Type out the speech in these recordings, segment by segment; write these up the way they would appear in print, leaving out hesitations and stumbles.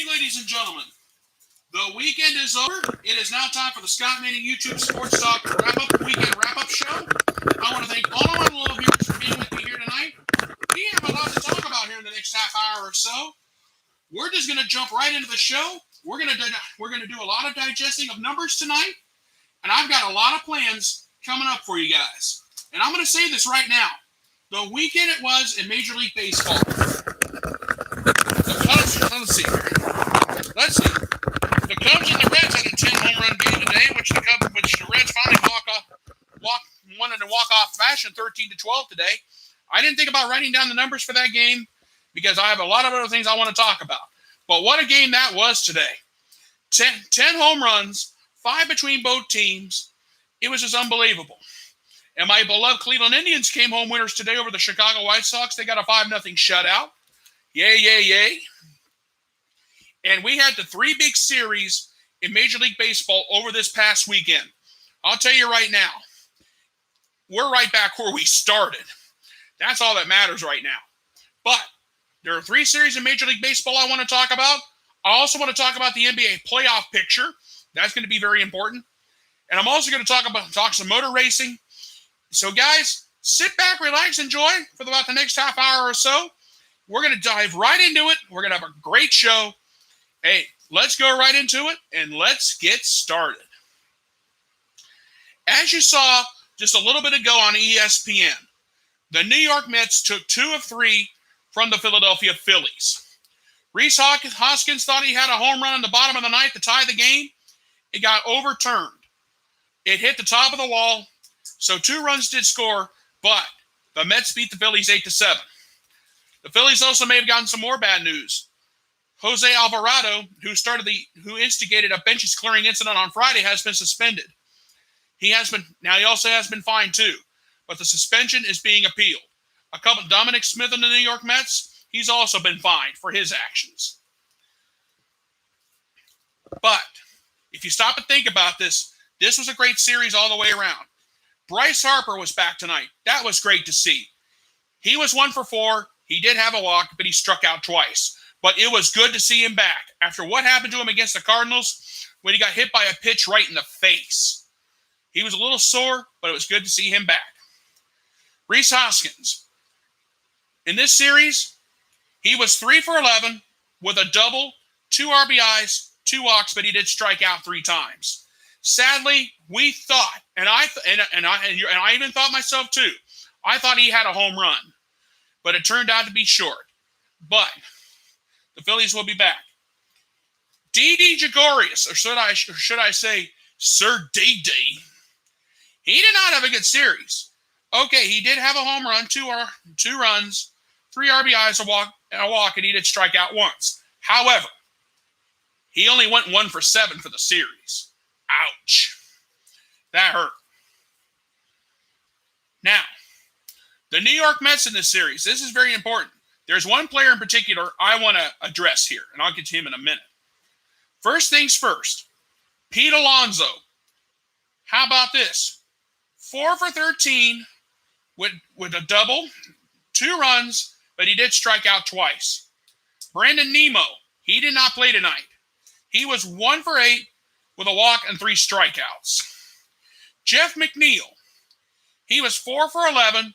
evening, ladies and gentlemen. The weekend is over. It is now time for the Scott Manning YouTube Sports Talk weekend wrap-up show. I want to thank all of my little viewers for being with me here tonight. We have a lot to talk about here in the next half hour or so. We're just going to jump right into the show. We're going to do a lot of digesting of numbers tonight, and I've got a lot of plans coming up for you guys. And I'm going to say this right now. The weekend it was in Major League Baseball. Let's see. The Cubs and the Reds had a 10 home run game today, which the Reds finally won in a walk-off fashion, 13-12 today. I didn't think about writing down the numbers for that game because I have a lot of other things I want to talk about. But what a game that was today. 10 home runs, 5 between both teams. It was just unbelievable. And my beloved Cleveland Indians came home winners today over the Chicago White Sox. They got a 5-0 shutout. Yay, yay, yay. And we had the 3 big series in Major League Baseball over this past weekend. I'll tell you right now, we're right back where we started. That's all that matters right now. But there are 3 series in Major League Baseball I want to talk about. I also want to talk about the NBA playoff picture. That's going to be very important. And I'm also going to talk some motor racing. So, guys, sit back, relax, enjoy for about the next half hour or so. We're going to dive right into it. We're going to have a great show. Hey, let's go right into it, and let's get started. As you saw just a little bit ago on ESPN, the New York Mets took 2 of 3 from the Philadelphia Phillies. Rhys Hoskins thought he had a home run in the bottom of the ninth to tie the game. It got overturned. It hit the top of the wall. So 2 runs did score, but the Mets beat the Phillies 8-7. The Phillies also may have gotten some more bad news. Jose Alvarado, who instigated a benches clearing incident on Friday, has been suspended. He also has been fined too, but the suspension is being appealed. Dominic Smith in the New York Mets, he's also been fined for his actions. But if you stop and think about this was a great series all the way around. Bryce Harper was back tonight. That was great to see. He was 1 for 4. He did have a walk, but he struck out twice. But it was good to see him back after what happened to him against the Cardinals when he got hit by a pitch right in the face. He was a little sore, but it was good to see him back. Rhys Hoskins. In this series, he was 3 for 11 with a double, 2 RBIs, 2 walks, but he did strike out 3 times. Sadly, we thought, and I even thought myself too, I thought he had a home run, but it turned out to be short. But the Phillies will be back. Didi Gregorius, or should I say Sir Didi, he did not have a good series. Okay, he did have a home run, 2 runs, 3 RBIs, a walk, and he did strike out once. However, he only went 1 for 7 for the series. Ouch. That hurt. Now, the New York Mets in this series, this is very important. There's one player in particular I want to address here, and I'll get to him in a minute. First things first, Pete Alonso. How about this? 4 for 13 with a double, 2 runs, but he did strike out twice. Brandon Nimmo, he did not play tonight. He was 1 for 8 with a walk and 3 strikeouts. Jeff McNeil, he was 4 for 11,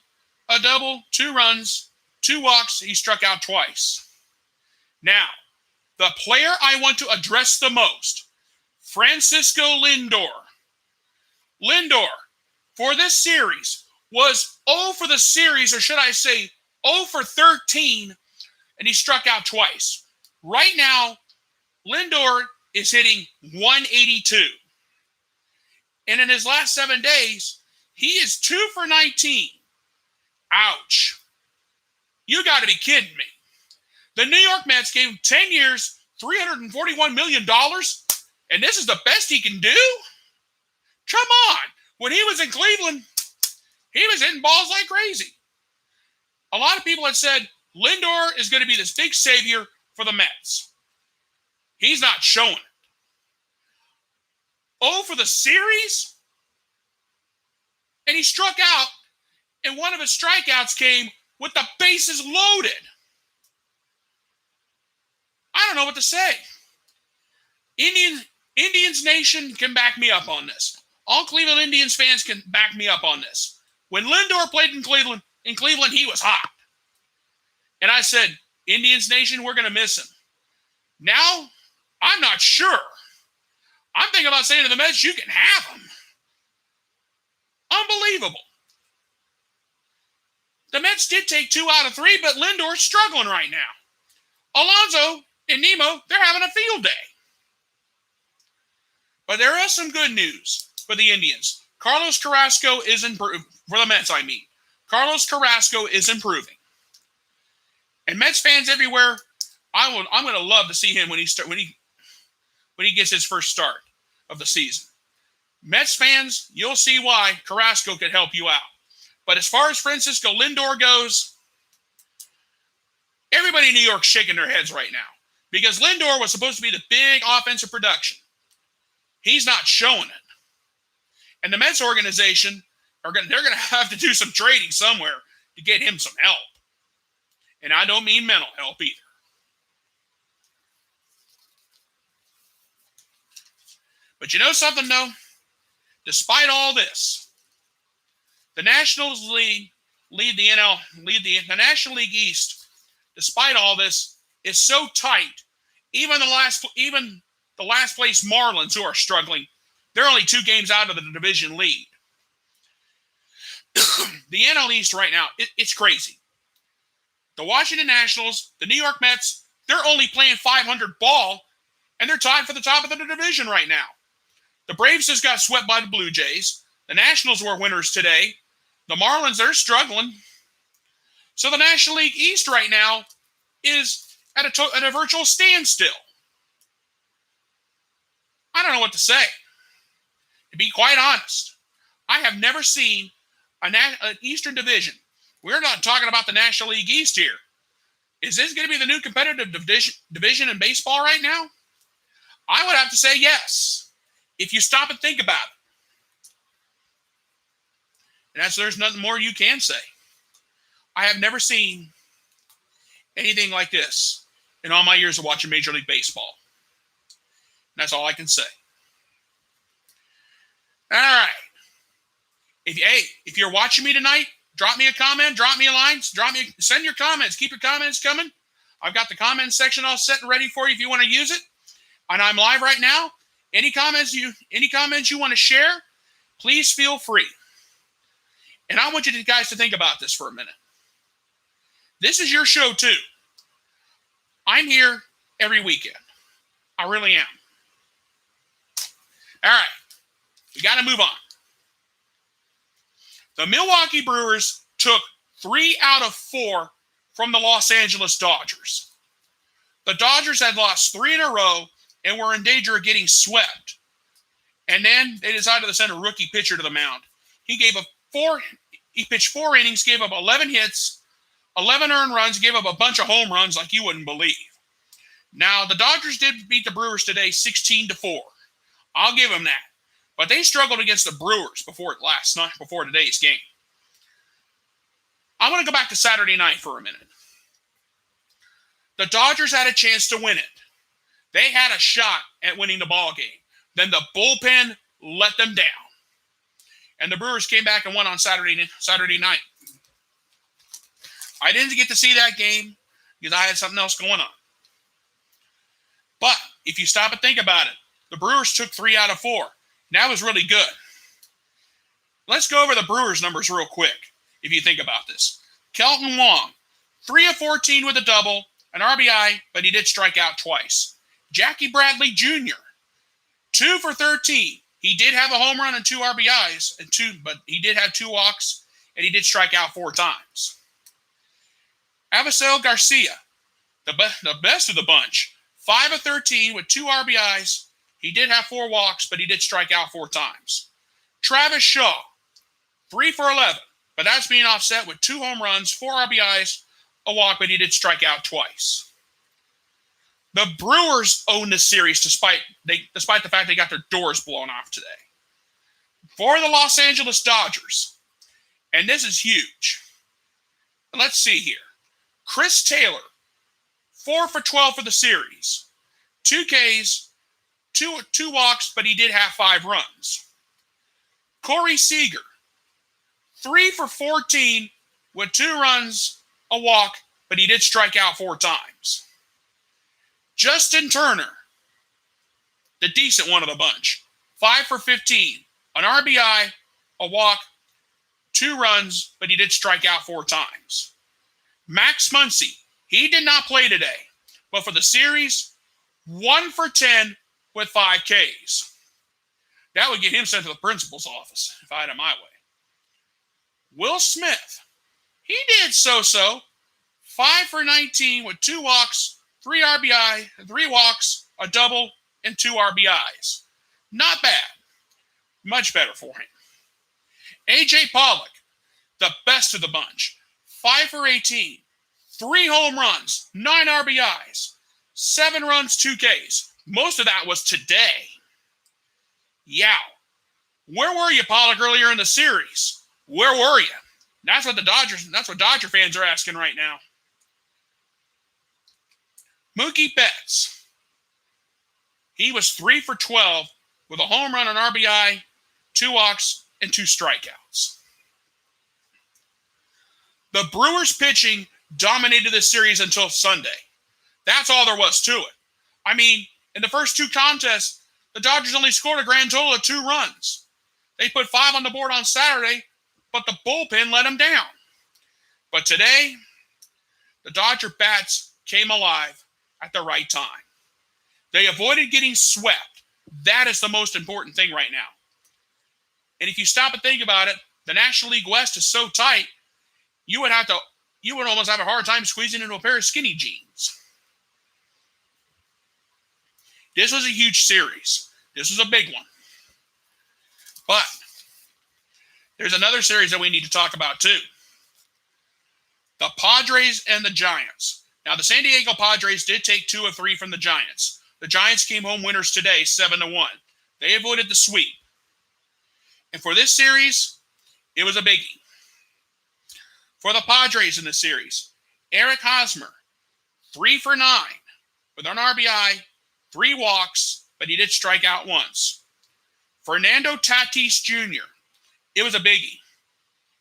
a double, 2 runs, 2 walks, he struck out twice. Now, the player I want to address the most, Francisco Lindor. Lindor, for this series, was 0 for the series, or should I say 0 for 13, and he struck out twice. Right now, Lindor is hitting 182. And in his last 7 days, he is 2 for 19. Ouch. You got to be kidding me. The New York Mets gave him 10 years, $341 million, and this is the best he can do? Come on. When he was in Cleveland, he was hitting balls like crazy. A lot of people had said Lindor is going to be this big savior for the Mets. He's not showing it. 0 for the series? And he struck out, and one of his strikeouts came with the bases loaded. I don't know what to say. Indians Nation can back me up on this. All Cleveland Indians fans can back me up on this. When Lindor played in Cleveland, he was hot. And I said, Indians Nation, we're going to miss him. Now, I'm not sure. I'm thinking about saying to the Mets, you can have him. Unbelievable. The Mets did take 2 out of 3, but Lindor's struggling right now. Alonso and Nemo, they're having a field day. But there is some good news for the Indians. Carlos Carrasco is improving. For the Mets, I mean. Carlos Carrasco is improving. And Mets fans everywhere, I'm going to love to see him when he gets his first start of the season. Mets fans, you'll see why Carrasco could help you out. But as far as Francisco Lindor goes, everybody in New York's shaking their heads right now because Lindor was supposed to be the big offensive production. He's not showing it. And the Mets organization, they're going to have to do some trading somewhere to get him some help. And I don't mean mental help either. But you know something, though? Despite all this, the Nationals lead the National League East. Despite all this, is so tight. Even the last place Marlins, who are struggling, they're only 2 games out of the division lead. The NL East right now, it's crazy. The Washington Nationals, the New York Mets, they're only playing .500 ball, and they're tied for the top of the division right now. The Braves just got swept by the Blue Jays. The Nationals were winners today. The Marlins, they're struggling. So the National League East right now is at a virtual standstill. I don't know what to say. To be quite honest, I have never seen an Eastern division. We're not talking about the National League East here. Is this going to be the new competitive division in baseball right now? I would have to say yes, if you stop and think about it. And there's nothing more you can say. I have never seen anything like this in all my years of watching Major League Baseball. And that's all I can say. All right. If you're watching me tonight, drop me a comment, drop me a line, send your comments. Keep your comments coming. I've got the comments section all set and ready for you if you want to use it. And I'm live right now. Any comments you want to share, please feel free. And I want you guys to think about this for a minute. This is your show too. I'm here every weekend. I really am. All right. We got to move on. The Milwaukee Brewers took 3 out of 4 from the Los Angeles Dodgers. The Dodgers had lost 3 in a row and were in danger of getting swept. And then they decided to send a rookie pitcher to the mound. He pitched 4 innings, gave up 11 hits, 11 earned runs, gave up a bunch of home runs like you wouldn't believe. Now, the Dodgers did beat the Brewers today 16-4. I'll give them that. But they struggled against the Brewers before today's game. I want to go back to Saturday night for a minute. The Dodgers had a chance to win it. They had a shot at winning the ball game. Then the bullpen let them down. And the Brewers came back and won on Saturday night. I didn't get to see that game because I had something else going on. But if you stop and think about it, the Brewers took 3 out of 4. That was really good. Let's go over the Brewers' numbers real quick, if you think about this. Kelton Wong, 3 of 14 with a double, an RBI, but he did strike out twice. Jackie Bradley Jr., 2 for 13. He did have a home run and 2 RBIs, but he did have 2 walks, and he did strike out 4 times. Avisail Garcia, the best of the bunch, 5 of 13 with 2 RBIs. He did have 4 walks, but he did strike out 4 times. Travis Shaw, 3 for 11, but that's being offset with 2 home runs, 4 RBIs, a walk, but he did strike out twice. The Brewers own this series despite the fact they got their doors blown off today. For the Los Angeles Dodgers, and this is huge. Let's see here. Chris Taylor, 4 for 12 for the series. 2 Ks, two walks, but he did have 5 runs. Corey Seager, 3 for 14 with 2 runs, a walk, but he did strike out 4 times. Justin Turner, the decent one of the bunch, 5 for 15, an RBI, a walk, 2 runs, but he did strike out 4 times. Max Muncy, he did not play today, but for the series, 1 for 10 with 5 Ks. That would get him sent to the principal's office if I had it my way. Will Smith, he did so-so. 5 for 19 with 2 walks, 3 RBI, 3 walks, a double, and 2 RBIs. Not bad. Much better for him. AJ Pollock, the best of the bunch. 5 for 18, 3 home runs, 9 RBIs, 7 runs, 2 Ks. Most of that was today. Yow. Where were you, Pollock, earlier in the series? Where were you? That's what Dodger fans are asking right now. Mookie Betts. He was 3 for 12 with a home run, an RBI, 2 walks, and 2 strikeouts. The Brewers pitching dominated this series until Sunday. That's all there was to it. I mean, in the first 2 contests, the Dodgers only scored a grand total of 2 runs. They put 5 on the board on Saturday, but the bullpen let them down. But today, the Dodger bats came alive at the right time. They avoided getting swept. That is the most important thing right now. And if you stop and think about it, the National League West is so tight, you would almost have a hard time squeezing into a pair of skinny jeans. This was a huge series. This was a big one. But there's another series that we need to talk about too. The Padres and the Giants. Now, the San Diego Padres did take 2 of 3 from the Giants. The Giants came home winners today, 7-1. They avoided the sweep. And for this series, it was a biggie. For the Padres in the series, Eric Hosmer, 3 for 9 with an RBI, 3 walks, but he did strike out once. Fernando Tatis Jr., it was a biggie.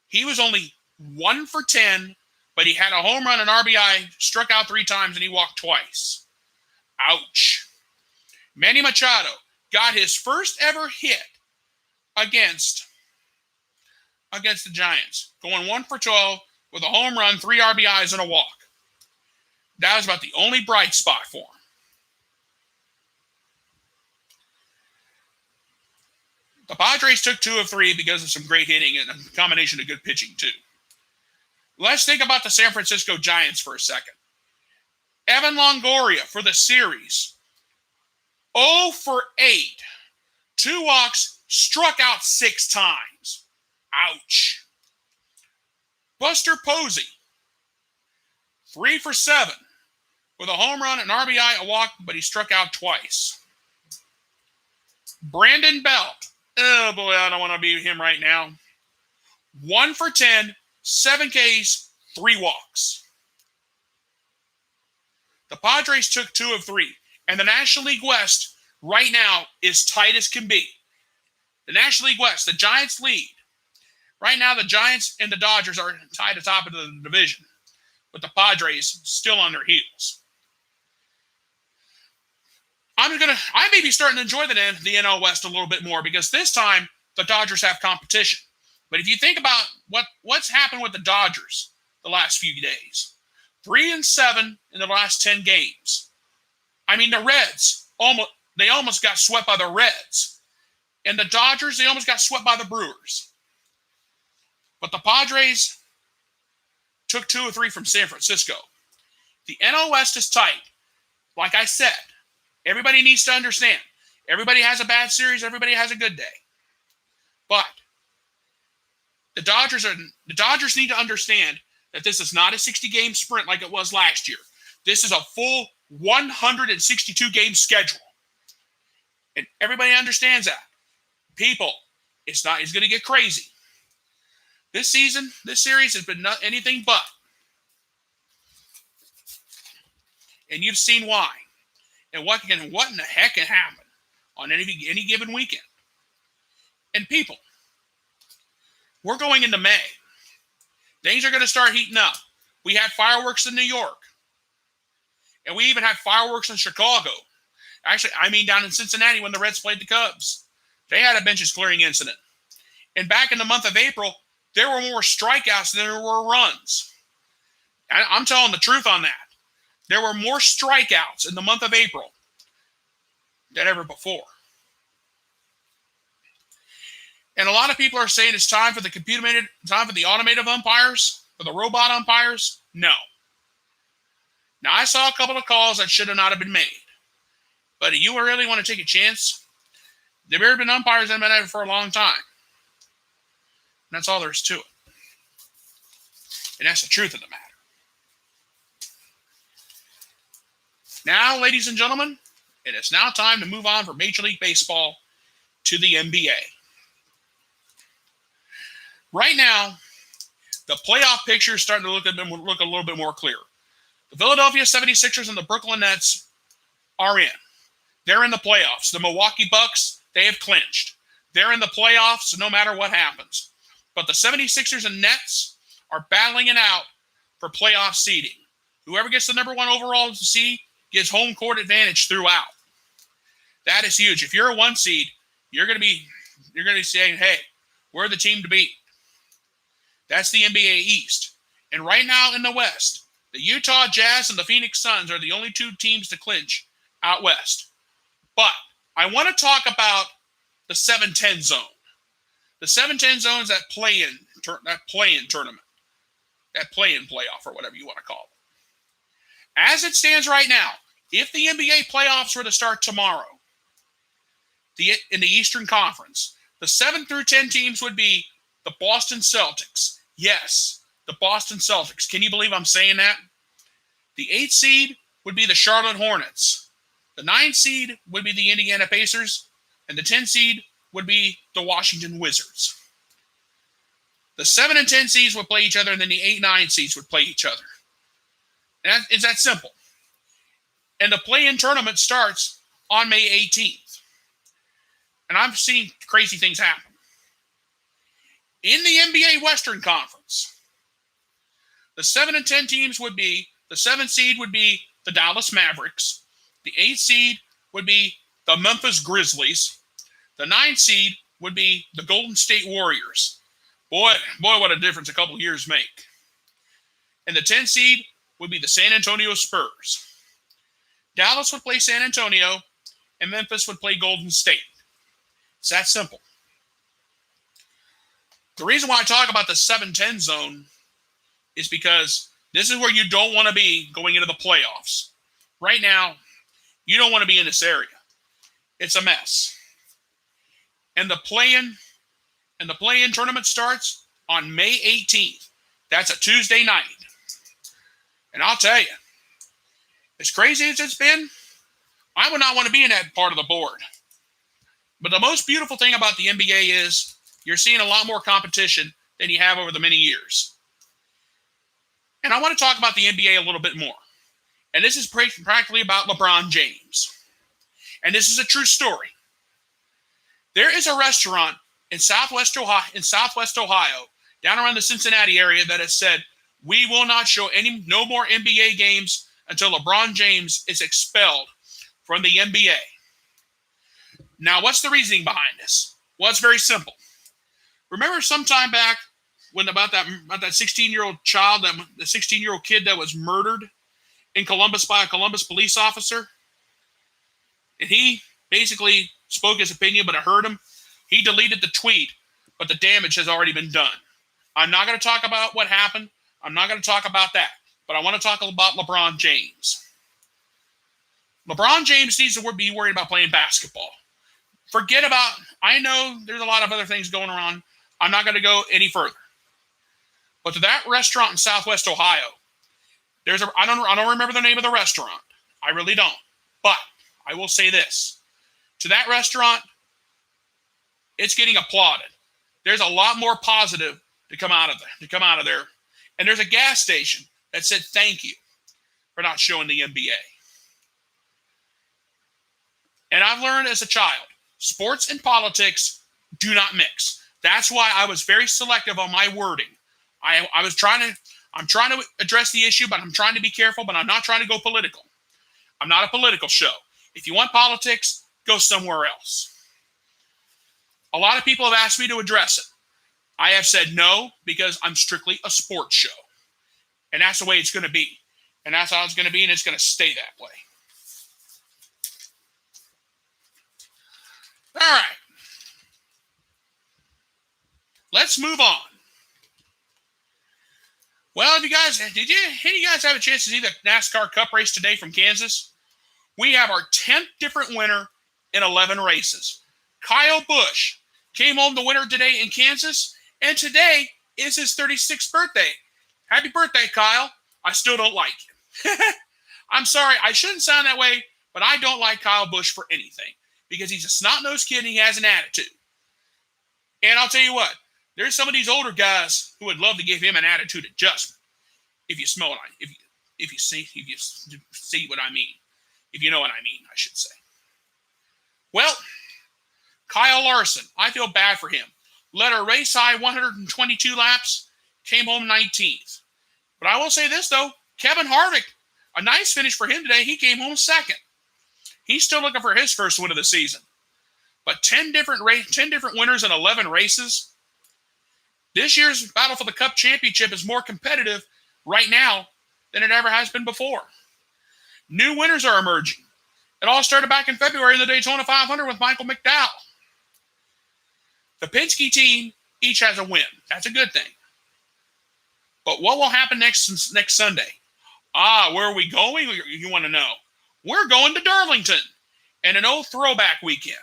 He was only 1 for 10, but he had a home run, an RBI, struck out 3 times, and he walked twice. Ouch. Manny Machado got his first ever hit against the Giants, going 1 for 12 with a home run, 3 RBIs, and a walk. That was about the only bright spot for him. The Padres took 2 of 3 because of some great hitting and a combination of good pitching, too. Let's think about the San Francisco Giants for a second. Evan Longoria for the series, 0 for 8. 2 walks, struck out 6 times. Ouch. Buster Posey, 3 for 7 with a home run, an RBI, a walk, but he struck out twice. Brandon Belt, oh boy, I don't want to be him right now. 1 for 10, 7 Ks, 3 walks. The Padres took 2 of 3, and the National League West right now is tight as can be. The National League West, the Giants lead. Right now, the Giants and the Dodgers are tied atop of the division, with the Padres still on their heels. I may be starting to enjoy the NL West a little bit more because this time the Dodgers have competition. But if you think about what's happened with the Dodgers the last few days, 3-7 in the last 10 games. I mean, the Reds almost got swept by the Reds, and the Dodgers, they almost got swept by the Brewers. But the Padres took 2 of 3 from San Francisco. The NL West is tight. Like I said, everybody needs to understand. Everybody has a bad series. Everybody has a good day. But the Dodgers need to understand that this is not a 60-game sprint like it was last year. This is a full 162-game schedule. And everybody understands that. People, it's going to get crazy. This season, this series has been anything but. And you've seen why. And what in the heck can happen? on any given weekend. And people, we're going into May. Things are going to start heating up. We had fireworks in New York. And we even had fireworks in Chicago. Actually, I mean down in Cincinnati when the Reds played the Cubs. They had a benches clearing incident. And back in the month of April, there were more strikeouts than there were runs. I'm telling the truth on that. There were more strikeouts in the month of April than ever before. And a lot of people are saying it's time for the automated umpires, for the robot umpires. No. Now, I saw a couple of calls that should not have been made. But do you really want to take a chance? There have been umpires that have been at it for a long time. And that's all there is to it. And that's the truth of the matter. Now, ladies and gentlemen, it is now time to move on from Major League Baseball to the NBA. Right now, the playoff picture is starting to look a little bit more clear. The Philadelphia 76ers and the Brooklyn Nets are in. They're in the playoffs. The Milwaukee Bucks, they have clinched. They're in the playoffs no matter what happens. But the 76ers and Nets are battling it out for playoff seeding. Whoever gets the number one overall seed gets home court advantage throughout. That is huge. If you're a 1 seed, you're going to be saying, hey, we're the team to beat. That's the NBA East. And right now in the West, the Utah Jazz and the Phoenix Suns are the only 2 teams to clinch out West. But I want to talk about the 7-10 zone. The 7-10 zone is that play-in tournament. That play-in playoff or whatever you want to call it. As it stands right now, if the NBA playoffs were to start tomorrow, in the Eastern Conference, the 7 through 10 teams would be the Boston Celtics. Yes, the Boston Celtics. Can you believe I'm saying that? The 8th seed would be the Charlotte Hornets. The 9th seed would be the Indiana Pacers. And the 10th seed would be the Washington Wizards. The 7 and 10 seeds would play each other, and then the 8-9 seeds would play each other. And it's that simple. And the play-in tournament starts on May 18th. And I've seen crazy things happen. In the NBA Western Conference, the 7 and 10 teams would be, the 7th seed would be the Dallas Mavericks. The 8th seed would be the Memphis Grizzlies. The 9th seed would be the Golden State Warriors. Boy, what a difference a couple of years make. And the 10th seed would be the San Antonio Spurs. Dallas would play San Antonio, and Memphis would play Golden State. It's that simple. The reason why I talk about the 7-10 zone is because this is where you don't want to be going into the playoffs. Right now, you don't want to be in this area. It's a mess. And the play-in tournament starts on May 18th. That's a Tuesday night. And I'll tell you, as crazy as it's been, I would not want to be in that part of the board. But the most beautiful thing about the NBA is you're seeing a lot more competition than you have over the many years. And I want to talk about the NBA a little bit more. And this is practically about LeBron James. And this is a true story. There is a restaurant in Southwest Ohio, down around the Cincinnati area, that has said, we will not show no more NBA games until LeBron James is expelled from the NBA. Now, what's the reasoning behind this? Well, it's very simple. Remember some time back when about that 16-year-old child, the 16-year-old kid that was murdered in Columbus by a Columbus police officer? And he basically spoke his opinion, but it hurt him. He deleted the tweet, but the damage has already been done. I'm not going to talk about what happened. I'm not going to talk about that. But I want to talk about LeBron James. LeBron James needs to be worried about playing basketball. I know there's a lot of other things going on. I'm not going to go any further. But to that restaurant in Southwest Ohio, I don't remember the name of the restaurant. I really don't. But I will say this. To that restaurant, it's getting applauded. There's a lot more positive to come out of there. And there's a gas station that said thank you for not showing the NBA. And I've learned as a child, Sports and politics do not mix. That's why I was very selective on my wording. I'm trying to address the issue, but I'm trying to be careful, but I'm not trying to go political. I'm not a political show. If you want politics, go somewhere else. A lot of people have asked me to address it. I have said no because I'm strictly a sports show. And that's the way it's going to be. And that's how it's going to be, and it's going to stay that way. All right. Let's move on. Well, did any of you guys have a chance to see the NASCAR Cup race today from Kansas? We have our 10th different winner in 11 races. Kyle Busch came home the winner today in Kansas, and today is his 36th birthday. Happy birthday, Kyle. I still don't like him. I'm sorry, I shouldn't sound that way, but I don't like Kyle Busch for anything because he's a snot-nosed kid and he has an attitude. And I'll tell you what, there's some of these older guys who would love to give him an attitude adjustment. If you smell it, if you see what I mean. If you know what I mean, I should say. Well, Kyle Larson, I feel bad for him. Led a race high 122 laps, came home 19th. But I will say this, though. Kevin Harvick, a nice finish for him today. He came home second. He's still looking for his first win of the season. But 10 different winners in 11 races. This year's battle for the Cup Championship is more competitive right now than it ever has been before. New winners are emerging. It all started back in February in the Daytona 500 with Michael McDowell. The Penske team each has a win. That's a good thing. But what will happen next Sunday? Where are we going? You want to know? We're going to Darlington and an old throwback weekend.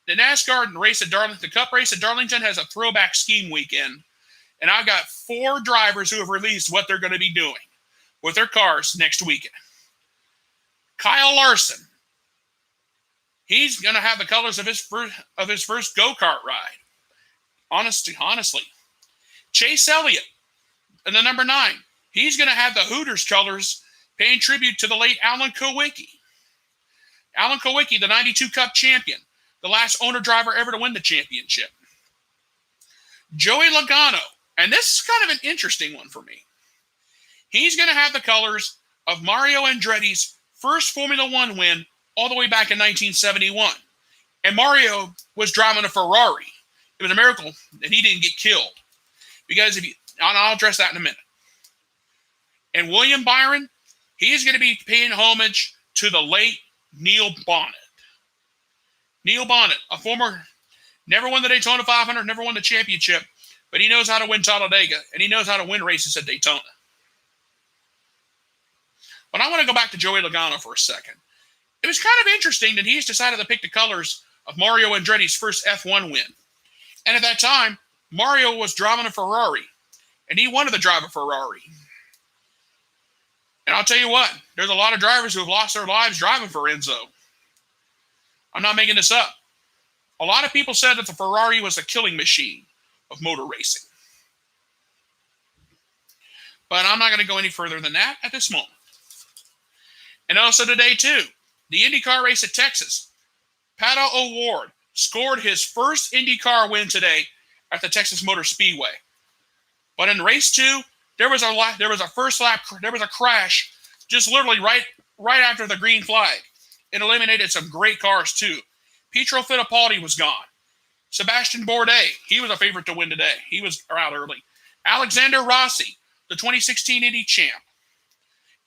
The NASCAR race at Darlington, the Cup race at Darlington has a throwback scheme weekend. And I've got 4 drivers who have released what they're going to be doing with their cars next weekend. Kyle Larson. He's going to have the colors of his first go-kart ride. Honestly. Chase Elliott, and the number 9. He's going to have the Hooters colors paying tribute to the late Alan Kulwicki. Alan Kulwicki, the 92 Cup champion, the last owner-driver ever to win the championship. Joey Logano, and this is kind of an interesting one for me. He's going to have the colors of Mario Andretti's first Formula One win all the way back in 1971. And Mario was driving a Ferrari. It was a miracle that he didn't get killed. Because I'll address that in a minute. And William Byron, he is going to be paying homage to the late Neil Bonnet. Neil Bonnet, a former, never won the Daytona 500, never won the championship, but he knows how to win Talladega, and he knows how to win races at Daytona. But I want to go back to Joey Logano for a second. It was kind of interesting that he's decided to pick the colors of Mario Andretti's first F1 win. And at that time, Mario was driving a Ferrari, and he wanted to drive a Ferrari. And I'll tell you what, there's a lot of drivers who have lost their lives driving for Enzo. I'm not making this up. A lot of people said that the Ferrari was a killing machine of motor racing. But I'm not going to go any further than that at this moment. And also today, too, the IndyCar race at Texas. Pato O'Ward scored his first IndyCar win today at the Texas Motor Speedway. But in race 2, there was a crash just literally right after the green flag. It eliminated some great cars, too. Pietro Fittipaldi was gone. Sebastian Bourdais, he was a favorite to win today. He was out early. Alexander Rossi, the 2016 Indy champ.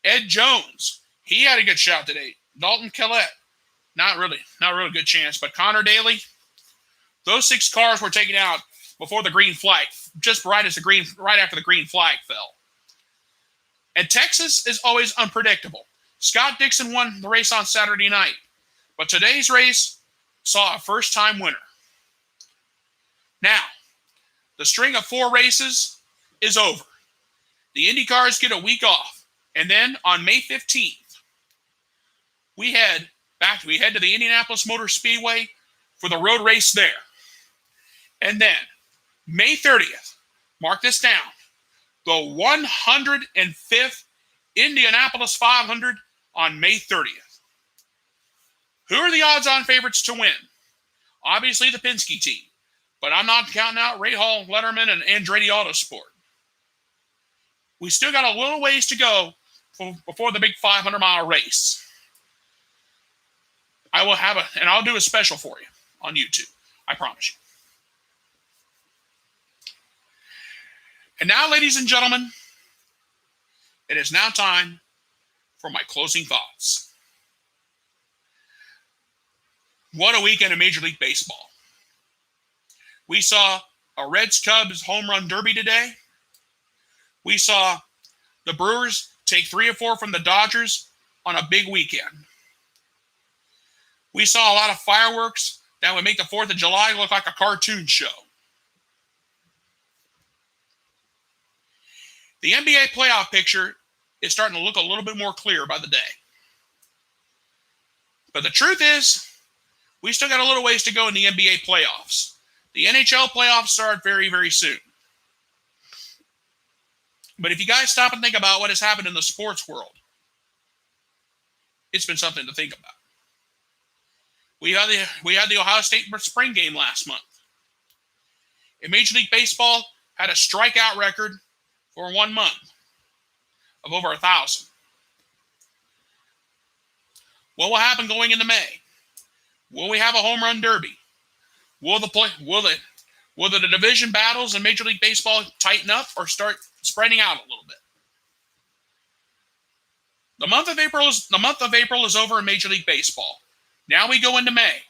Ed Jones, he had a good shot today. Dalton Kellett, not really good chance. But Connor Daly, those 6 cars were taken out before the green flag, just right after the green flag fell. And Texas is always unpredictable. Scott Dixon won the race on Saturday night, but today's race saw a first-time winner. Now, the string of 4 races is over. The IndyCars get a week off, and then on May 15th, we head to the Indianapolis Motor Speedway for the road race there. And then, May 30th, mark this down, the 105th Indianapolis 500 on May 30th. Who are the odds-on favorites to win? Obviously the Penske team. But I'm not counting out Ray Hall, Letterman, and Andretti Autosport. We still got a little ways to go before the big 500-mile race. I will have and I'll do a special for you on YouTube. I promise you. And now, ladies and gentlemen, it is now time for my closing thoughts. What a weekend in Major League Baseball. We saw a Reds-Cubs home run derby today. We saw the Brewers take 3 or 4 from the Dodgers on a big weekend. We saw a lot of fireworks that would make the 4th of July look like a cartoon show. The NBA playoff picture is starting to look a little bit more clear by the day. But the truth is, we still got a little ways to go in the NBA playoffs. The NHL playoffs start very, very soon. But if you guys stop and think about what has happened in the sports world, it's been something to think about. We had the Ohio State spring game last month. And Major League Baseball had a strikeout record for 1 month of over 1,000. What will happen going into May? Will we have a home run derby? Will the division battles in Major League Baseball tighten up or start spreading out a little bit? The month of April is over in Major League Baseball. Now we go into May.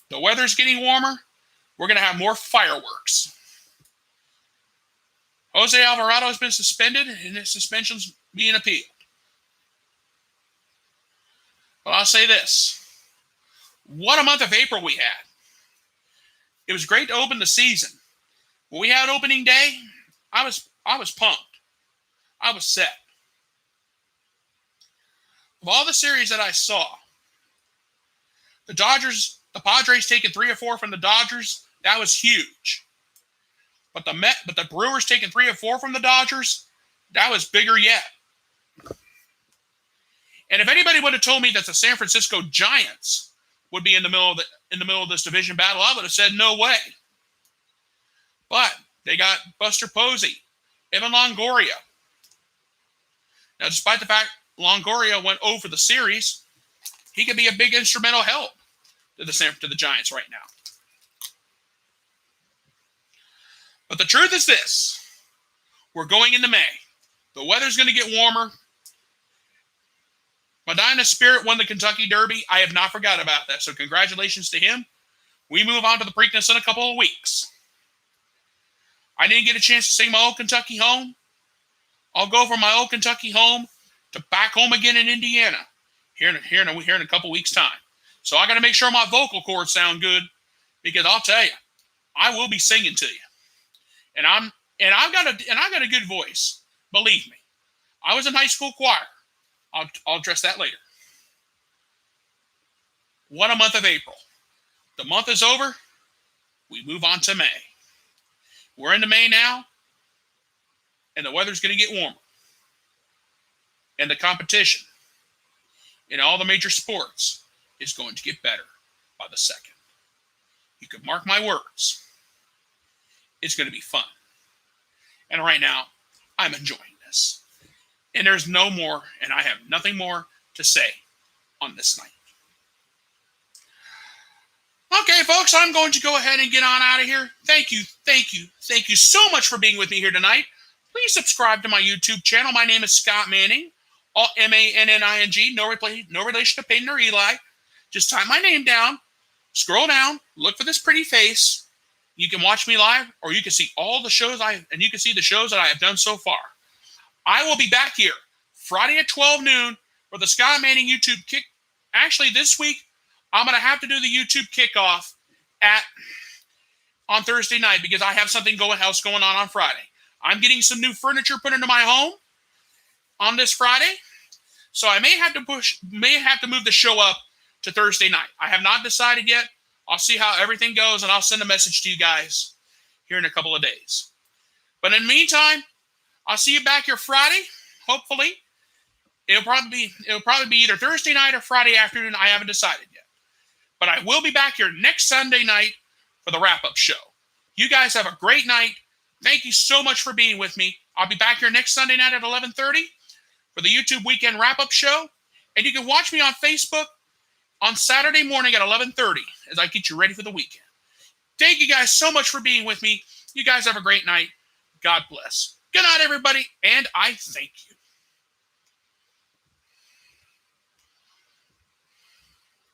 The weather's getting warmer. We're going to have more fireworks. Jose Alvarado has been suspended, and his suspension's being appealed. But I'll say this. What a month of April we had. It was great to open the season. When we had opening day, I was pumped. I was set. Of all the series that I saw, the Padres taking 3 or 4 from the Dodgers, that was huge. But the Brewers taking 3 or 4 from the Dodgers, that was bigger yet. And if anybody would have told me that the San Francisco Giants would be in the middle of this division battle, I would have said no way. But they got Buster Posey, Evan Longoria. Now, despite the fact Longoria went 0 for the series, he could be a big instrumental help to the Giants right now. But the truth is this. We're going into May. The weather's going to get warmer. Medina Spirit won the Kentucky Derby. I have not forgot about that, so congratulations to him. We move on to the Preakness in a couple of weeks. I didn't get a chance to sing my old Kentucky home. I'll go from my old Kentucky home to back home again in Indiana here in a couple weeks' time. So I got to make sure my vocal cords sound good, because I'll tell you, I will be singing to you. And I've got a good voice. Believe me. I was in high school choir. I'll address that later. What a month of April. The month is over. We move on to May. We're into May now, and the weather's going to get warmer. And the competition in all the major sports is going to get better by the second. You can mark my words. It's going to be fun. And right now, I'm enjoying this. And there's no more, and I have nothing more to say on this night. Okay, folks, I'm going to go ahead and get on out of here. Thank you so much for being with me here tonight. Please subscribe to my YouTube channel. My name is Scott Manning, all Manning, no relation to Peyton or Eli. Just type my name down, scroll down, look for this pretty face. You can watch me live, or you can see all the shows you can see the shows that I have done so far. I will be back here Friday at 12 noon for the Scott Manning YouTube kick. Actually, this week, I'm going to have to do the YouTube kickoff on Thursday night, because I have something else going on Friday. I'm getting some new furniture put into my home on this Friday, so I may have to move the show up to Thursday night. I have not decided yet. I'll see how everything goes, and I'll send a message to you guys here in a couple of days. But in the meantime, I'll see you back here Friday, hopefully. It'll probably be either Thursday night or Friday afternoon. I haven't decided yet. But I will be back here next Sunday night for the wrap-up show. You guys have a great night. Thank you so much for being with me. I'll be back here next Sunday night at 11:30 for the YouTube Weekend Wrap-Up Show. And you can watch me on Facebook on Saturday morning at 11:30 as I get you ready for the weekend. Thank you guys so much for being with me. You guys have a great night. God bless. Good night, everybody, and I thank you.